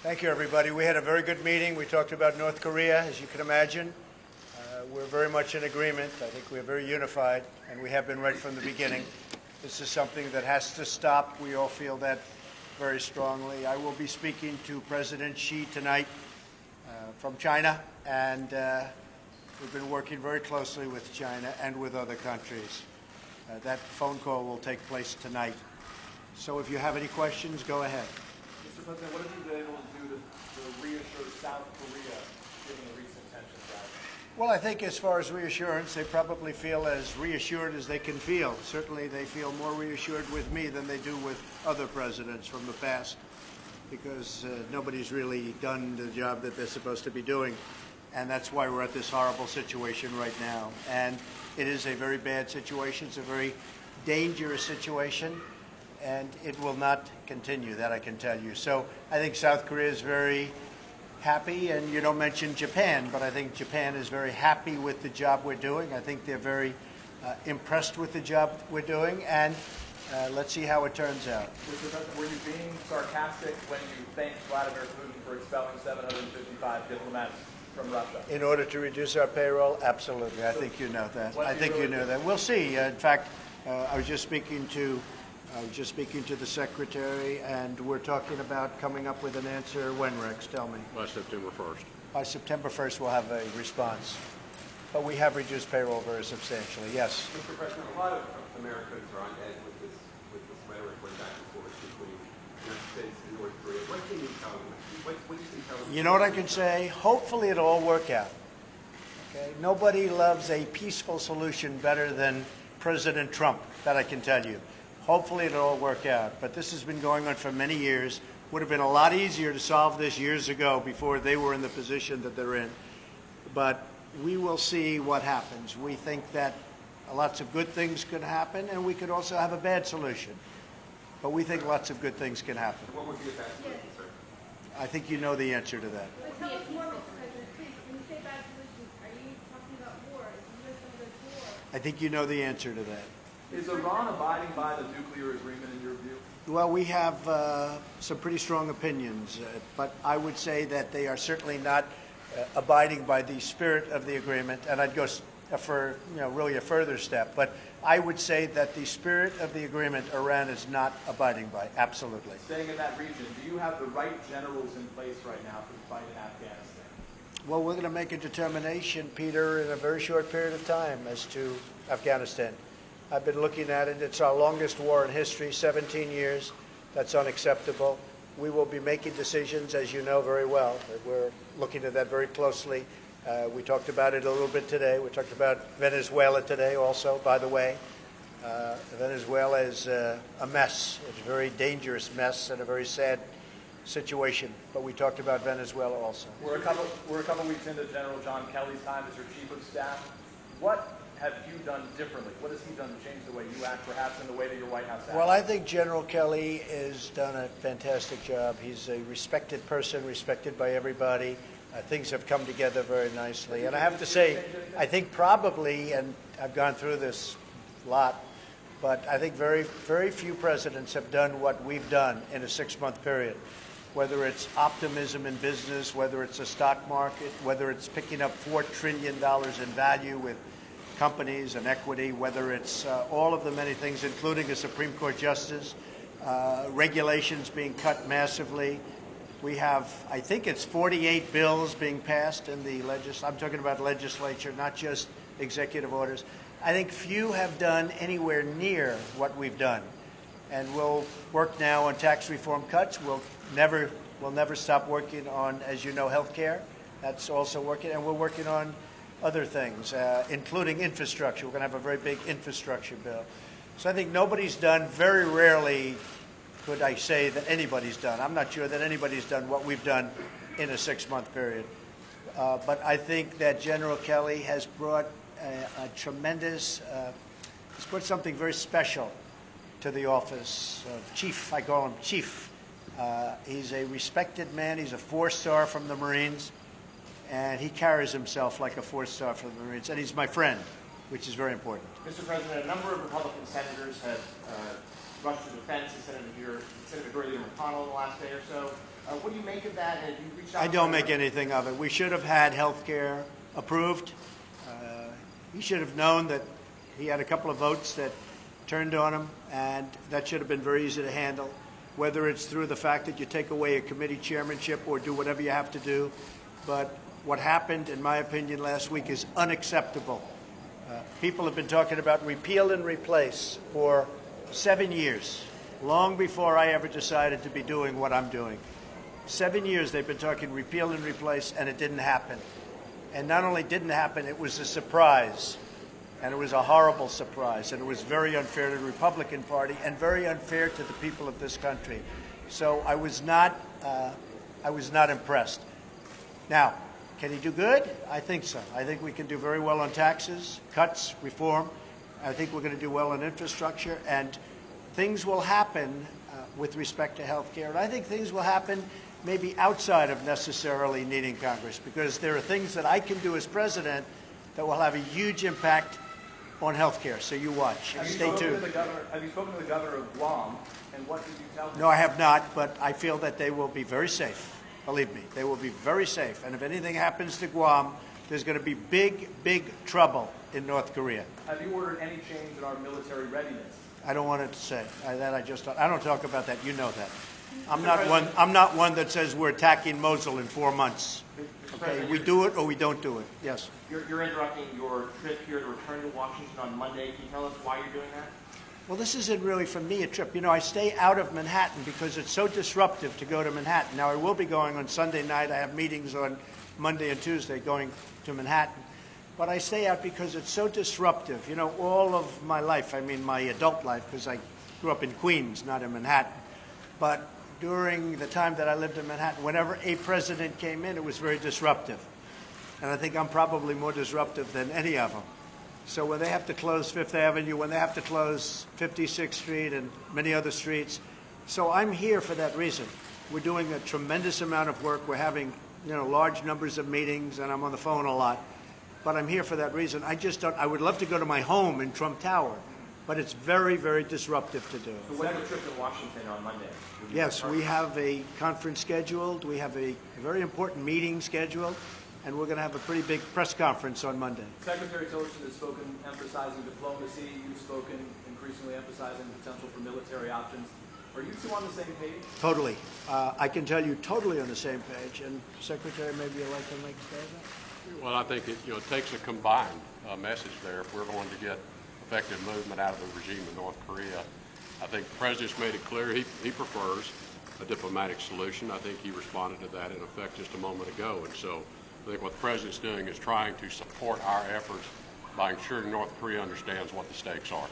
Thank you, everybody. We had a very good meeting. We talked about North Korea, as you can imagine. We're very much in agreement. I think we're very unified, and we have been right from the beginning. This is something that has to stop. We all feel that very strongly. I will be speaking to President Xi tonight from China, and we've been working very closely with China and with other countries. That phone call will take place tonight. So if you have any questions, go ahead. Mr. President, what have you been able to do to reassure South Korea given the recent tensions rising? Well, I think as far as reassurance, they probably feel as reassured as they can feel. Certainly they feel more reassured with me than they do with other presidents from the past, because nobody's really done the job that they're supposed to be doing. And that's why we're at this horrible situation right now. And it is a very bad situation. It's a very dangerous situation. And it will not continue, that I can tell you. So I think South Korea is very happy, and you don't mention Japan, but I think Japan is very happy with the job we're doing. I think they're very impressed with the job we're doing, and let's see how it turns out. Mr. President, were you being sarcastic when you thanked Vladimir Putin for expelling 755 diplomats from Russia? In order to reduce our payroll? Absolutely. I think you know that. I think you know that. We'll see. In fact, I was just speaking to the Secretary, and we're talking about coming up with an answer. When, Rex? Tell me. By September 1st. By September 1st, we'll have a response. But we have reduced payroll very substantially, yes. Mr. President, a lot of Americans are on edge with this rhetoric going back and forth between the United States and North Korea. What can you tell them? What do you think tell them? You know what I can say? Hopefully it'll all work out. Okay? Nobody loves a peaceful solution better than President Trump, that I can tell you. Hopefully it'll all work out. But this has been going on for many years. Would have been a lot easier to solve this years ago before they were in the position that they're in. But we will see what happens. We think that lots of good things could happen, and we could also have a bad solution. But we think lots of good things can happen. What would be a bad solution, sir? I think you know the answer to that. But tell us more, Mr. President, please. When you say bad solution, are you talking about war? Is the U.S. going to go to war? I think you know the answer to that. Is Iran abiding by the nuclear agreement in your view? Well, we have some pretty strong opinions, but I would say that they are certainly not abiding by the spirit of the agreement, and I'd go for really a further step. But I would say that the spirit of the agreement Iran is not abiding by, absolutely. Staying in that region, do you have the right generals in place right now for the fight in Afghanistan? Well, we're going to make a determination, Peter, in a very short period of time as to Afghanistan. I've been looking at it. It's our longest war in history, 17 years. That's unacceptable. We will be making decisions, as you know very well. We're looking at that very closely. We talked about it a little bit today. We talked about Venezuela today also, by the way. Venezuela is a mess. It's a very dangerous mess and a very sad situation. But we talked about Venezuela also. We're a couple weeks into General John Kelly's time as your chief of staff. What have you done differently? What has he done to change the way you act, perhaps in the way that your White House acts? Well, I think General Kelly has done a fantastic job. He's a respected person, respected by everybody. Things have come together very nicely. And I have to say, I think probably, and I've gone through this a lot, but I think very, very few presidents have done what we've done in a 6-month period. Whether it's optimism in business, whether it's a stock market, whether it's picking up $4 trillion in value with companies and equity, whether it's all of the many things, including a Supreme Court justice, regulations being cut massively. We have, I think it's 48 bills being passed in the I'm talking about legislature, not just executive orders. I think few have done anywhere near what we've done. And we'll work now on tax reform cuts. We'll never stop working on, as you know, health care. That's also working. And we're working on other things, including infrastructure. We're going to have a very big infrastructure bill. So I think nobody's done, very rarely could I say that anybody's done. I'm not sure that anybody's done what we've done in a 6-month period. But I think that General Kelly has brought a tremendous, he's brought something very special to the office of chief. I call him chief. He's a respected man. He's a 4-star from the Marines. And he carries himself like a 4-star from the Marines. And he's my friend, which is very important. Mr. President, a number of Republican senators have rushed to defense of Senator Gurley and McConnell in the last day or so. What do you make of that? And have you reached out I to don't make anyone? anything of it. We should have had health care approved. He should have known that he had a couple of votes that turned on him, and that should have been very easy to handle, whether it's through the fact that you take away a committee chairmanship or do whatever you have to do. But what happened, in my opinion, last week is unacceptable. People have been talking about repeal and replace for 7 years, long before I ever decided to be doing what I'm doing. 7 years they've been talking repeal and replace, and it didn't happen. And not only didn't happen, it was a surprise. And it was a horrible surprise. And it was very unfair to the Republican Party and very unfair to the people of this country. So I was not impressed. Now, can he do good? I think so. I think we can do very well on taxes, cuts, reform. I think we're going to do well on infrastructure. And things will happen with respect to health care. And I think things will happen maybe outside of necessarily needing Congress, because there are things that I can do as president that will have a huge impact on health care. So you watch. Have you Stay spoken tuned. to the governor? Have you spoken to the governor of Guam? And what did you tell him? No, I have not, but I feel that they will be very safe. Believe me, they will be very safe. And if anything happens to Guam, there's going to be big, big trouble in North Korea. Have you ordered any change in our military readiness? I don't want to say that. I don't talk about that. You know that. I'm not one that says we're attacking Mosul in 4 months. Okay, we do it or we don't do it. Yes. You're interrupting your trip here to return to Washington on Monday. Can you tell us why you're doing that? Well, this isn't really for me a trip. You know, I stay out of Manhattan because it's so disruptive to go to Manhattan. Now, I will be going on Sunday night. I have meetings on Monday and Tuesday going to Manhattan. But I stay out because it's so disruptive. You know, all of my life, I mean my adult life, because I grew up in Queens, not in Manhattan. But during the time that I lived in Manhattan, whenever a president came in, it was very disruptive. And I think I'm probably more disruptive than any of them. So when they have to close Fifth Avenue, when they have to close 56th Street and many other streets, so I'm here for that reason. We're doing a tremendous amount of work. We're having, large numbers of meetings, and I'm on the phone a lot. But I'm here for that reason. I would love to go to my home in Trump Tower, but it's very, very disruptive to do. So what's your trip to Washington on Monday? Yes, we have a conference scheduled. We have a very important meeting scheduled, and we're going to have a pretty big press conference on Monday. Secretary Tillerson has spoken emphasizing diplomacy. You've spoken increasingly emphasizing the potential for military options. Are you two on the same page? Totally. I can tell you totally on the same page. And Secretary, maybe you'd like to make a statement? Well, I think it takes a combined message there if we're going to get effective movement out of the regime in North Korea. I think the President's made it clear he prefers a diplomatic solution. I think he responded to that in effect just a moment ago. And so I think what the President's doing is trying to support our efforts by ensuring North Korea understands what the stakes are.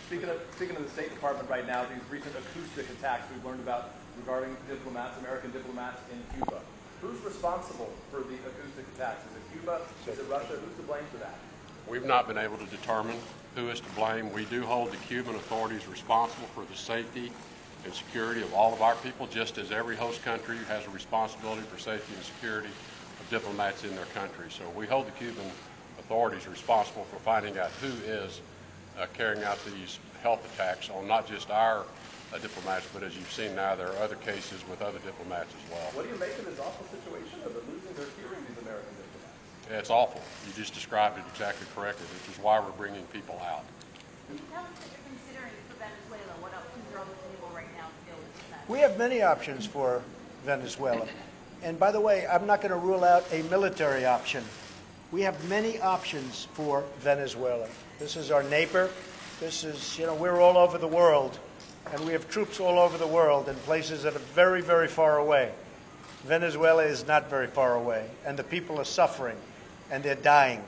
Speaking of the State Department right now, these recent acoustic attacks we've learned about regarding diplomats, American diplomats in Cuba. Who's responsible for the acoustic attacks? Is it Cuba? Is it Russia? Who's to blame for that? We've not been able to determine who is to blame. We do hold the Cuban authorities responsible for the safety and security of all of our people, just as every host country has a responsibility for safety and security of diplomats in their country. So we hold the Cuban authorities responsible for finding out who is carrying out these health attacks on not just our diplomats, but as you've seen now, there are other cases with other diplomats as well. What do you make of this awful situation of losing their hearing, these American diplomats? Yeah, it's awful. You just described it exactly correctly, which is why we're bringing people out. Can you tell us what you're considering for Venezuela? What options are on the table right now to deal with this? We have many options for Venezuela. And by the way, I'm not going to rule out a military option. We have many options for Venezuela. This is our neighbor. This is, we're all over the world. And we have troops all over the world in places that are very, very far away. Venezuela is not very far away. And the people are suffering. And they're dying.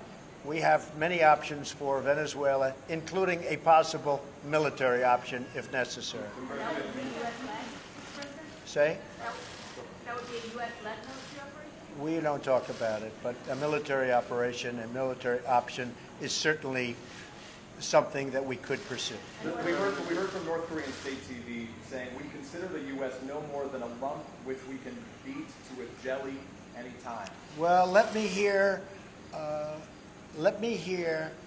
We have many options for Venezuela, including a possible military option if necessary. That would be a U.S.-led, President? Say? That would be a U.S.-led military operation? We don't talk about it, but a military operation, a military option is certainly something that we could pursue. We heard from North Korean state TV saying we consider the U.S. no more than a lump which we can beat to a jelly anytime. Well, let me hear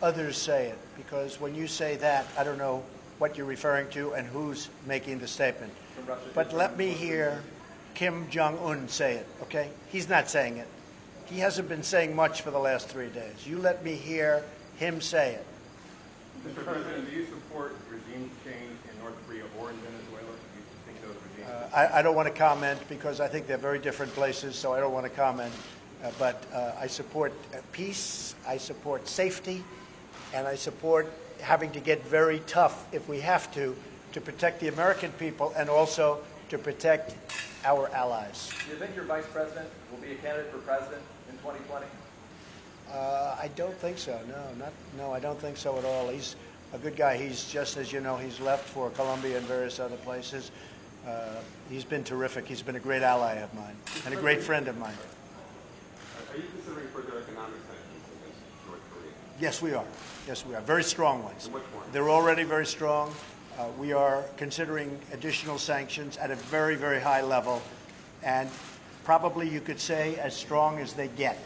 others say it, because when you say that, I don't know what you're referring to and who's making the statement. From Russia. But let me hear Kim Jong-un say it, okay? He's not saying it. He hasn't been saying much for the last 3 days. You let me hear him say it. Mr. President, do you support regime change in North Korea or in Venezuela? Do you think those regimes? I don't want to comment because I think they're very different places, so I don't want to comment. But I support peace, I support safety, and I support having to get very tough if we have to protect the American people and also to protect our allies. Do you think your vice president will be a candidate for president in 2020? I don't think so. No, I don't think so at all. He's a good guy. He's just, as you know, he's left for Colombia and various other places. He's been terrific. He's been a great ally of mine and a great friend of mine. Are you considering further economic sanctions against North Korea? Yes, we are. Yes, we are. Very strong ones. And which ones? They're already very strong. We are considering additional sanctions at a very, very high level, and probably you could say as strong as they get.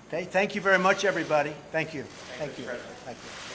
Okay, thank you very much, everybody. Thank you. Thank you. Thank you.